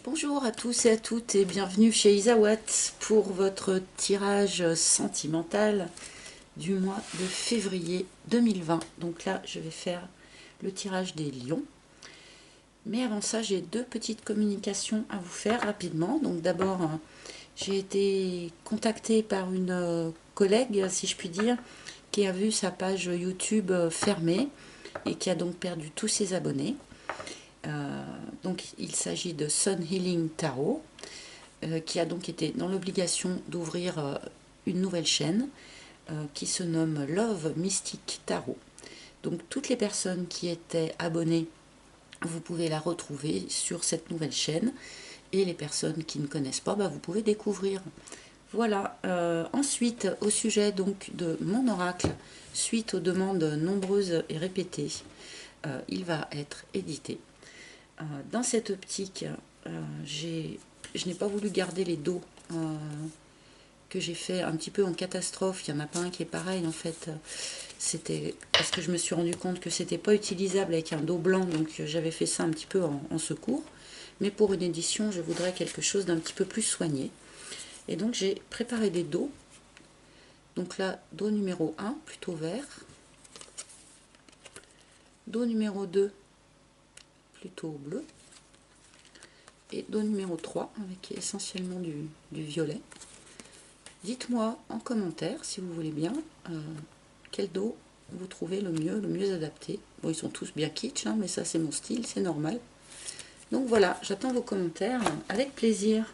Bonjour à tous et à toutes et bienvenue chez Isawat pour votre tirage sentimental du mois de février 2020. Donc là, je vais faire le tirage des lions. Mais avant ça, j'ai deux petites communications à vous faire rapidement. Donc d'abord, j'ai été contactée par une collègue, si je puis dire, qui a vu sa page YouTube fermée et qui a donc perdu tous ses abonnés. Donc il s'agit de Sun Healing Tarot, qui a donc été dans l'obligation d'ouvrir une nouvelle chaîne qui se nomme Love Mystic Tarot. Donc toutes les personnes qui étaient abonnées, vous pouvez la retrouver sur cette nouvelle chaîne, et les personnes qui ne connaissent pas, vous pouvez découvrir. Voilà. Ensuite, au sujet donc de mon oracle, suite aux demandes nombreuses et répétées, il va être édité. Dans cette optique, je n'ai pas voulu garder les dos que j'ai fait un petit peu en catastrophe. Il n'y en a pas un qui est pareil en fait. C'était parce que je me suis rendu compte que c'était pas utilisable avec un dos blanc, donc j'avais fait ça un petit peu en secours. Mais pour une édition, je voudrais quelque chose d'un petit peu plus soigné. Et donc j'ai préparé des dos. Donc là, dos numéro 1, plutôt vert. Dos numéro 2, plutôt bleu. Et dos numéro 3, avec essentiellement du violet. Dites-moi en commentaire, si vous voulez bien, quel dos vous trouvez le mieux adapté. Bon, ils sont tous bien kitsch, mais ça c'est mon style, c'est normal. Donc voilà, j'attends vos commentaires avec plaisir.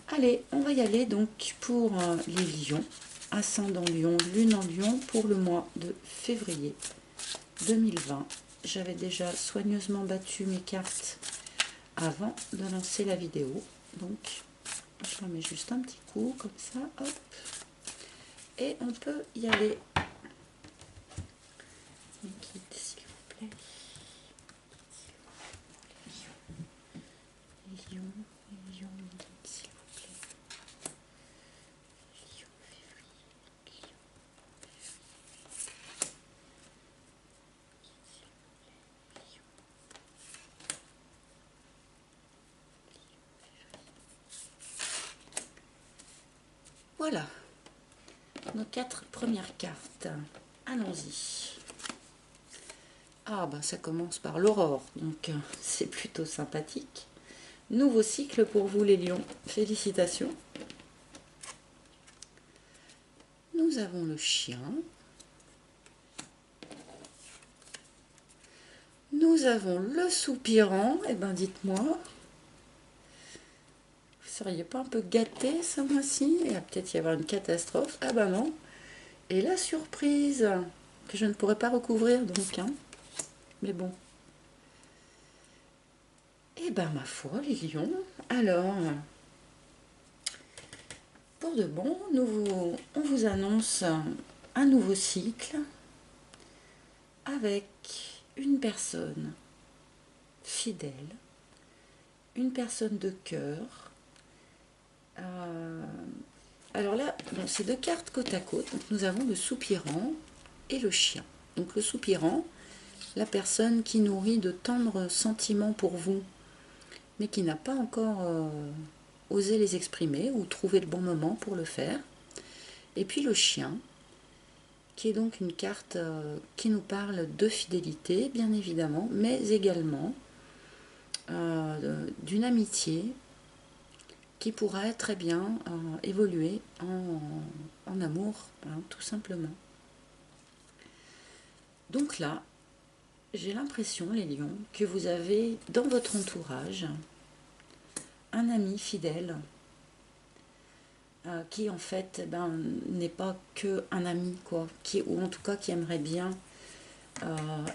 Allez, on va y aller donc pour les lions. Ascendant lion, lune en lion pour le mois de février 2020. J'avais déjà soigneusement battu mes cartes avant de lancer la vidéo. Donc, je la mets juste un petit coup, comme ça, hop. Et on peut y aller. Mes guides, s'il vous plaît. Les lions, mes guides, s'il vous plaît. Lion, février, lion. Voilà, nos 4 premières cartes. Allons-y. Ah ça commence par l'aurore, donc c'est plutôt sympathique. Nouveau cycle pour vous les lions, félicitations. Nous avons le chien. Nous avons le soupirant. Eh ben dites-moi, vous seriez pas un peu gâté ce mois-ci? Il va peut-être y avoir une catastrophe. Ah non. Et la surprise que je ne pourrais pas recouvrir donc, mais bon. Eh ben ma foi les lions, alors pour de bon, on vous annonce un nouveau cycle avec une personne fidèle, une personne de cœur. Alors là, c'est deux cartes côte à côte. Donc nous avons le soupirant et le chien. Donc le soupirant, la personne qui nourrit de tendres sentiments pour vous, mais qui n'a pas encore osé les exprimer ou trouvé le bon moment pour le faire. Et puis le chien, qui est donc une carte qui nous parle de fidélité, bien évidemment, mais également d'une amitié qui pourrait très bien évoluer en amour, tout simplement. Donc là, j'ai l'impression, les lions, que vous avez dans votre entourage un ami fidèle qui en fait n'est pas que un ami, quoi, ou en tout cas qui aimerait bien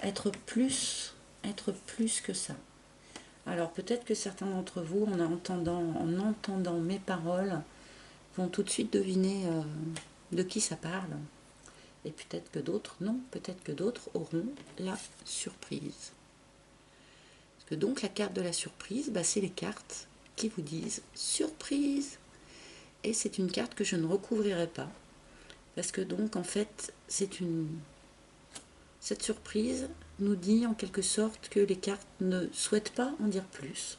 être plus que ça. Alors peut-être que certains d'entre vous, en entendant mes paroles, vont tout de suite deviner de qui ça parle. Et peut-être que d'autres, non, peut-être que d'autres auront la surprise. Parce que donc la carte de la surprise, c'est les cartes qui vous disent surprise. Et c'est une carte que je ne recouvrirai pas. Parce que donc en fait, cette surprise nous dit en quelque sorte que les cartes ne souhaitent pas en dire plus.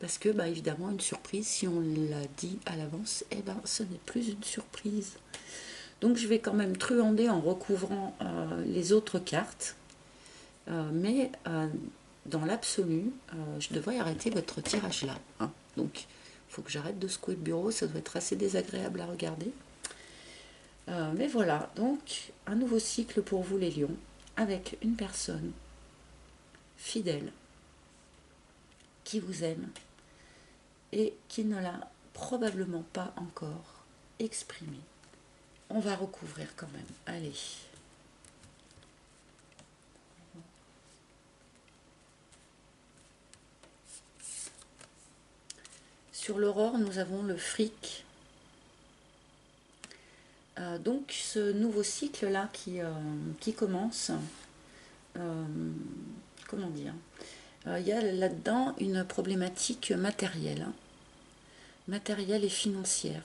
Parce que, bah, évidemment, une surprise, si on l'a dit à l'avance, eh ben, ce n'est plus une surprise. Donc, je vais quand même truander en recouvrant les autres cartes. Mais dans l'absolu, je devrais arrêter votre tirage là. Hein. Donc, il faut que j'arrête de secouer le bureau, ça doit être assez désagréable à regarder. Mais voilà, donc un nouveau cycle pour vous les lions, avec une personne fidèle, qui vous aime, et qui ne l'a probablement pas encore exprimé. On va recouvrir quand même. Allez. Sur l'aurore, nous avons le fric. Donc ce nouveau cycle-là qui commence, comment dire, il y a là-dedans une problématique matérielle, hein, matérielle et financière.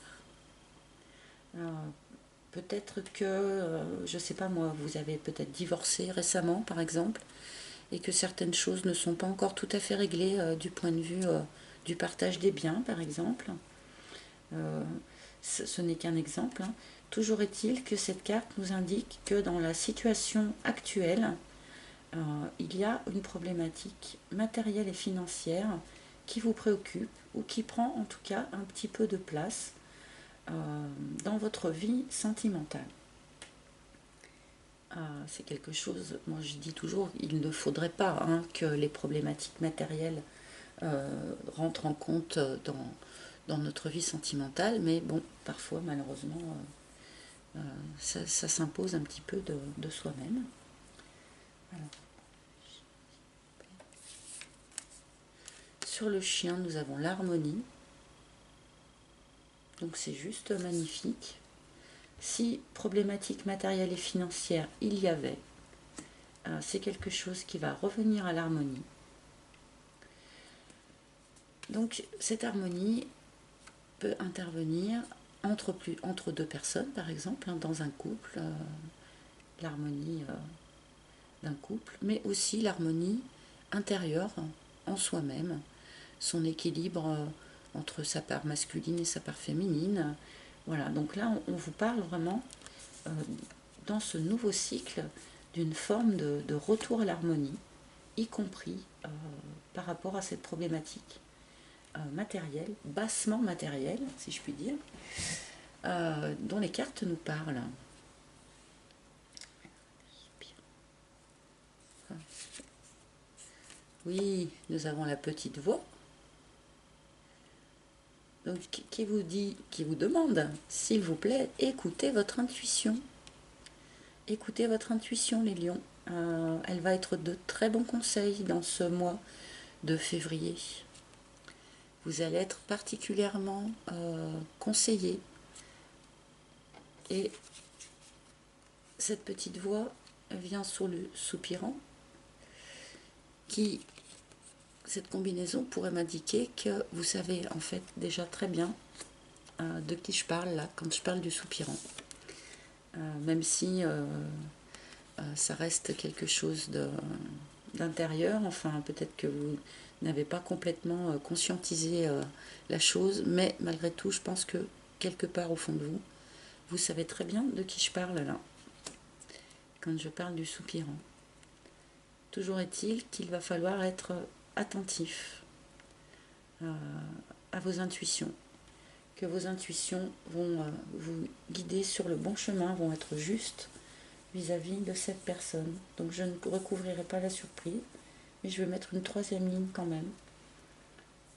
Peut-être que, je ne sais pas moi, vous avez peut-être divorcé récemment par exemple, et que certaines choses ne sont pas encore tout à fait réglées du point de vue du partage des biens par exemple. Ce n'est qu'un exemple. Hein. Toujours est-il que cette carte nous indique que dans la situation actuelle, il y a une problématique matérielle et financière qui vous préoccupe ou qui prend en tout cas un petit peu de place dans votre vie sentimentale. C'est quelque chose, moi je dis toujours, il ne faudrait pas hein, que les problématiques matérielles rentrent en compte dans notre vie sentimentale, mais bon, parfois malheureusement, ça s'impose un petit peu de soi-même. Alors, sur le chien, nous avons l'harmonie. Donc c'est juste magnifique. Si problématique matérielle et financière il y avait, c'est quelque chose qui va revenir à l'harmonie. Donc cette harmonie peut intervenir entre deux personnes, par exemple, hein, dans un couple, l'harmonie d'un couple, mais aussi l'harmonie intérieure en soi-même, son équilibre entre sa part masculine et sa part féminine. Voilà, donc là on vous parle vraiment dans ce nouveau cycle d'une forme de retour à l'harmonie, y compris par rapport à cette problématique matérielle, bassement matérielle, si je puis dire, dont les cartes nous parlent. Oui, nous avons la petite voix. Donc, qui vous dit, qui vous demande, s'il vous plaît, écoutez votre intuition. Écoutez votre intuition, les lions. Elle va être de très bons conseils dans ce mois de février. Vous allez être particulièrement conseillé. Et cette petite voix vient sur le soupirant qui, cette combinaison pourrait m'indiquer que vous savez en fait déjà très bien de qui je parle là quand je parle du soupirant. Même si ça reste quelque chose d'intérieur, enfin peut-être que vous n'avez pas complètement conscientisé la chose, mais malgré tout je pense que quelque part au fond de vous, vous savez très bien de qui je parle là, quand je parle du soupirant. Toujours est-il qu'il va falloir être attentif à vos intuitions, que vos intuitions vont vous guider sur le bon chemin, vont être justes vis-à-vis de cette personne. Donc je ne recouvrirai pas la surprise, mais je vais mettre une troisième ligne quand même.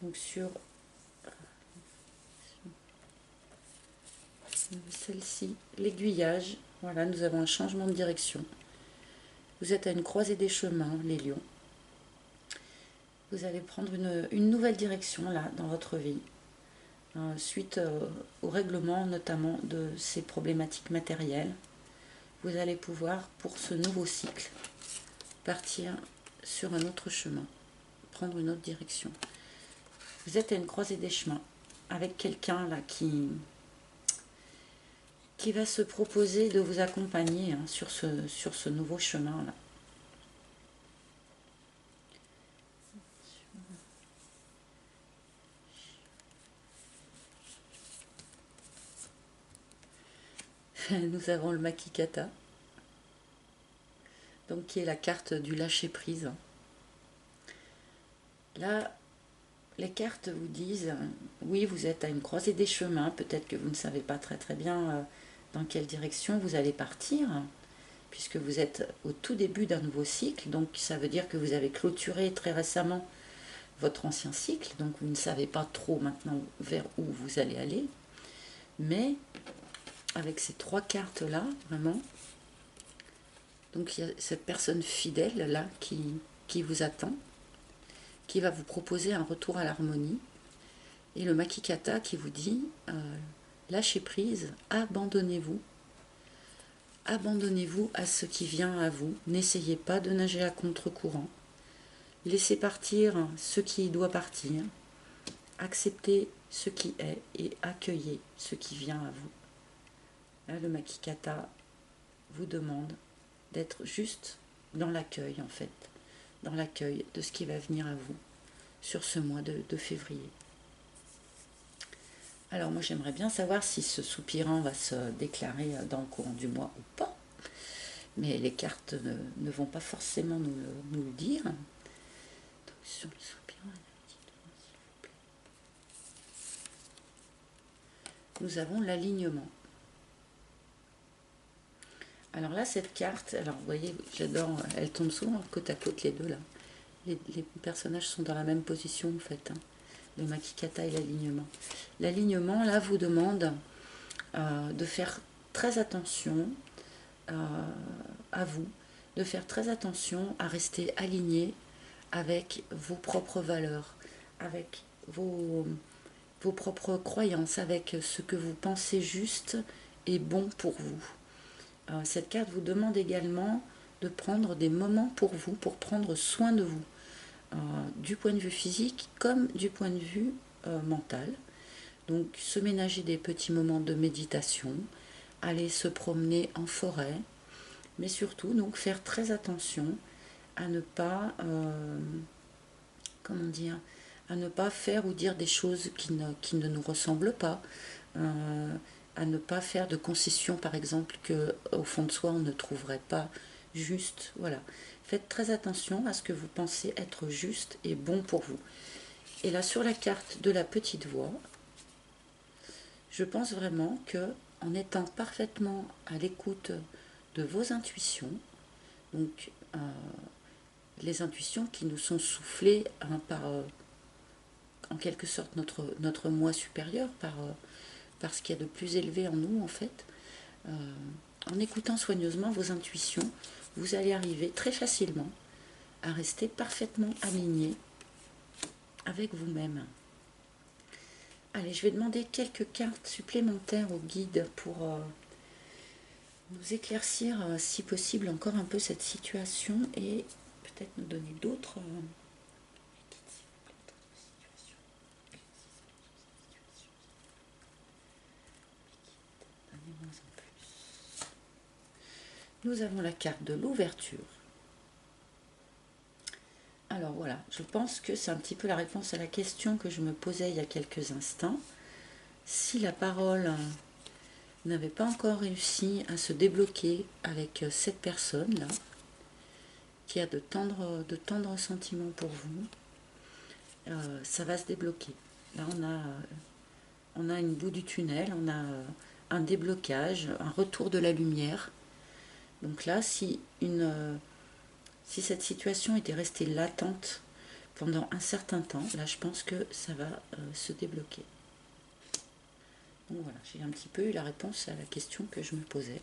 Donc sur celle-ci, l'aiguillage, voilà, nous avons un changement de direction. Vous êtes à une croisée des chemins, les lions. Vous allez prendre une nouvelle direction là dans votre vie, suite au règlement notamment de ces problématiques matérielles. Vous allez pouvoir, pour ce nouveau cycle, partir sur un autre chemin, prendre une autre direction. Vous êtes à une croisée des chemins avec quelqu'un là qui va se proposer de vous accompagner hein, sur ce nouveau chemin là. Nous avons le Makikata, donc qui est la carte du lâcher-prise. Là, les cartes vous disent, oui, vous êtes à une croisée des chemins, peut-être que vous ne savez pas très bien dans quelle direction vous allez partir, puisque vous êtes au tout début d'un nouveau cycle, donc ça veut dire que vous avez clôturé très récemment votre ancien cycle, donc vous ne savez pas trop maintenant vers où vous allez aller, mais avec ces trois cartes-là, vraiment, donc il y a cette personne fidèle là qui vous attend, qui va vous proposer un retour à l'harmonie, et le Makikata qui vous dit lâchez prise, abandonnez-vous à ce qui vient à vous, n'essayez pas de nager à contre-courant, laissez partir ce qui doit partir, acceptez ce qui est et accueillez ce qui vient à vous. Là, le Makikata vous demande d'être juste dans l'accueil, en fait, dans l'accueil de ce qui va venir à vous sur ce mois de février. Alors moi j'aimerais bien savoir si ce soupirant va se déclarer dans le courant du mois ou pas, mais les cartes ne vont pas forcément nous le dire. Donc sur le soupirant, nous avons l'alignement. Alors là, cette carte, alors vous voyez, j'adore, elle tombe souvent côte à côte les deux là. Les personnages sont dans la même position en fait, hein, le Makikata et l'alignement. L'alignement là vous demande de faire très attention à vous, de faire très attention à rester aligné avec vos propres valeurs, avec vos propres croyances, avec ce que vous pensez juste et bon pour vous. Cette carte vous demande également de prendre des moments pour vous, pour prendre soin de vous, du point de vue physique comme du point de vue mental. Donc se ménager des petits moments de méditation, aller se promener en forêt, mais surtout donc faire très attention à ne pas, comment dire, à ne pas faire ou dire des choses qui ne nous ressemblent pas, à ne pas faire de concessions par exemple que au fond de soi on ne trouverait pas juste. Voilà, faites très attention à ce que vous pensez être juste et bon pour vous. Et là sur la carte de la petite voix, je pense vraiment que en étant parfaitement à l'écoute de vos intuitions, donc les intuitions qui nous sont soufflées par en quelque sorte notre moi supérieur, par ce qu'il y a de plus élevé en nous en fait, en écoutant soigneusement vos intuitions, vous allez arriver très facilement à rester parfaitement aligné avec vous-même. Allez, je vais demander quelques cartes supplémentaires au guide pour nous éclaircir, si possible, encore un peu cette situation et peut-être nous donner d'autres Nous avons la carte de l'ouverture. Alors voilà, je pense que c'est un petit peu la réponse à la question que je me posais il y a quelques instants. Si la parole n'avait pas encore réussi à se débloquer avec cette personne-là, qui a de tendres sentiments pour vous, ça va se débloquer. Là, on a une bout du tunnel, on a un déblocage, un retour de la lumière. Donc là, si cette situation était restée latente pendant un certain temps, là, je pense que ça va se débloquer. Donc voilà, j'ai un petit peu eu la réponse à la question que je me posais.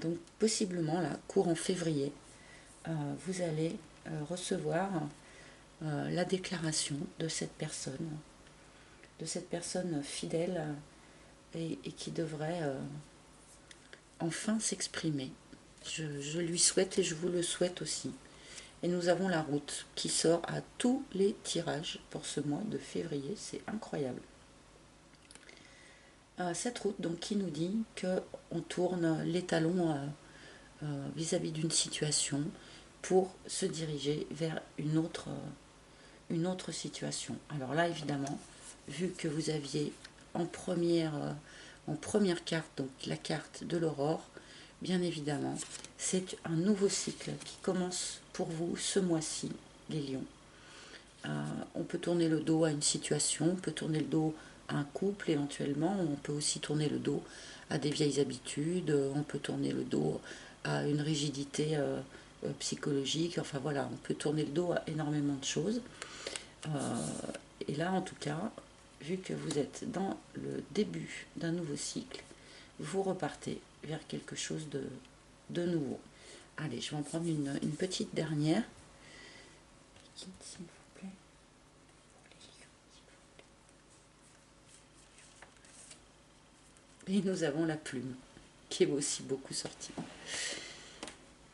Donc possiblement, là, courant février, vous allez recevoir la déclaration de cette personne fidèle et qui devrait enfin s'exprimer. Je lui souhaite et je vous le souhaite aussi. Et nous avons la route qui sort à tous les tirages pour ce mois de février, c'est incroyable. Cette route donc qui nous dit qu'on tourne les talons vis-à-vis d'une situation pour se diriger vers une autre situation. Alors là évidemment, vu que vous aviez en premier en première carte, donc la carte de l'aurore, bien évidemment, c'est un nouveau cycle qui commence pour vous ce mois-ci, les lions. On peut tourner le dos à une situation, on peut tourner le dos à un couple éventuellement, on peut aussi tourner le dos à des vieilles habitudes, on peut tourner le dos à une rigidité psychologique, enfin voilà, on peut tourner le dos à énormément de choses. Et là, en tout cas, vu que vous êtes dans le début d'un nouveau cycle, vous repartez vers quelque chose de nouveau. Allez, je vais en prendre une petite dernière. S'il vous plaît. Et nous avons la plume, qui est aussi beaucoup sortie.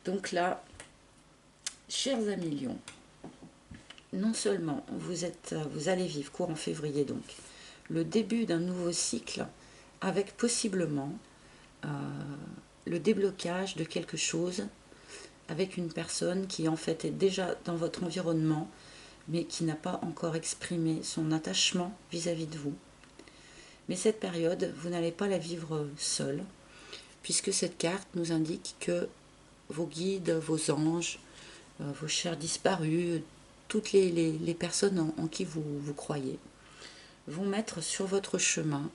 Donc là, chers amis lions, non seulement vous allez vivre courant février, donc le début d'un nouveau cycle, avec possiblement le déblocage de quelque chose avec une personne qui en fait est déjà dans votre environnement, mais qui n'a pas encore exprimé son attachement vis-à-vis de vous. Mais cette période, vous n'allez pas la vivre seule, puisque cette carte nous indique que vos guides, vos anges, vos chers disparus, toutes les personnes en qui vous croyez, vont mettre sur votre chemin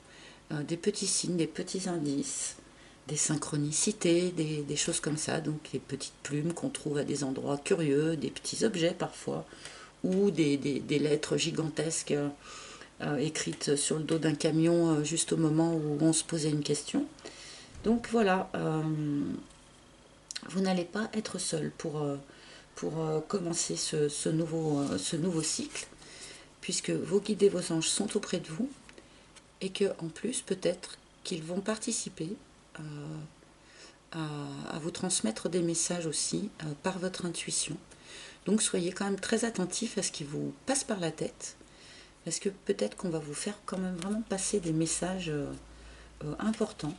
des petits signes, des petits indices, des synchronicités, des choses comme ça, donc les petites plumes qu'on trouve à des endroits curieux, des petits objets parfois, ou des lettres gigantesques écrites sur le dos d'un camion juste au moment où on se posait une question. Donc voilà, vous n'allez pas être seul pour commencer ce nouveau cycle, puisque vos guides et vos anges sont auprès de vous, et que en plus peut-être qu'ils vont participer à vous transmettre des messages aussi par votre intuition. Donc soyez quand même très attentifs à ce qui vous passe par la tête, parce que peut-être qu'on va vous faire quand même vraiment passer des messages importants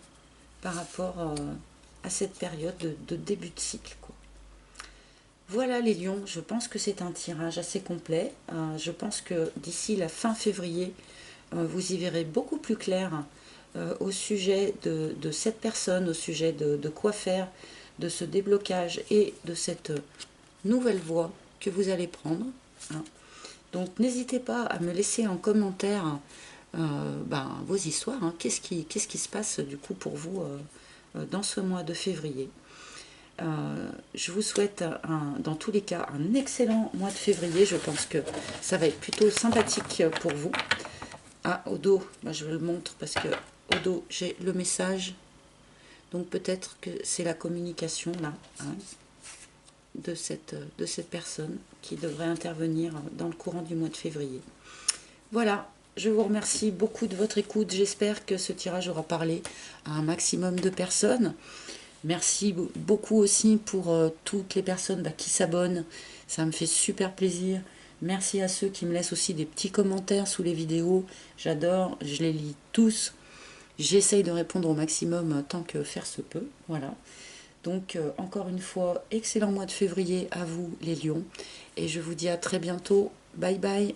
par rapport à cette période de début de cycle, quoi. Voilà les lions, je pense que c'est un tirage assez complet. Je pense que d'ici la fin février, vous y verrez beaucoup plus clair au sujet de cette personne, au sujet de quoi faire, de ce déblocage et de cette nouvelle voie que vous allez prendre. Donc n'hésitez pas à me laisser en commentaire vos histoires. Qu'est-ce qui se passe du coup pour vous dans ce mois de février. Je vous souhaite dans tous les cas un excellent mois de février. Je pense que ça va être plutôt sympathique pour vous. Au dos, je le montre parce que au dos j'ai le message. Donc peut-être que c'est la communication là de cette personne qui devrait intervenir dans le courant du mois de février. Voilà, je vous remercie beaucoup de votre écoute. J'espère que ce tirage aura parlé à un maximum de personnes. Merci beaucoup aussi pour toutes les personnes qui s'abonnent. Ça me fait super plaisir. Merci à ceux qui me laissent aussi des petits commentaires sous les vidéos. J'adore, je les lis tous. J'essaye de répondre au maximum tant que faire se peut. Voilà. Donc encore une fois, excellent mois de février à vous les lions. Et je vous dis à très bientôt. Bye bye.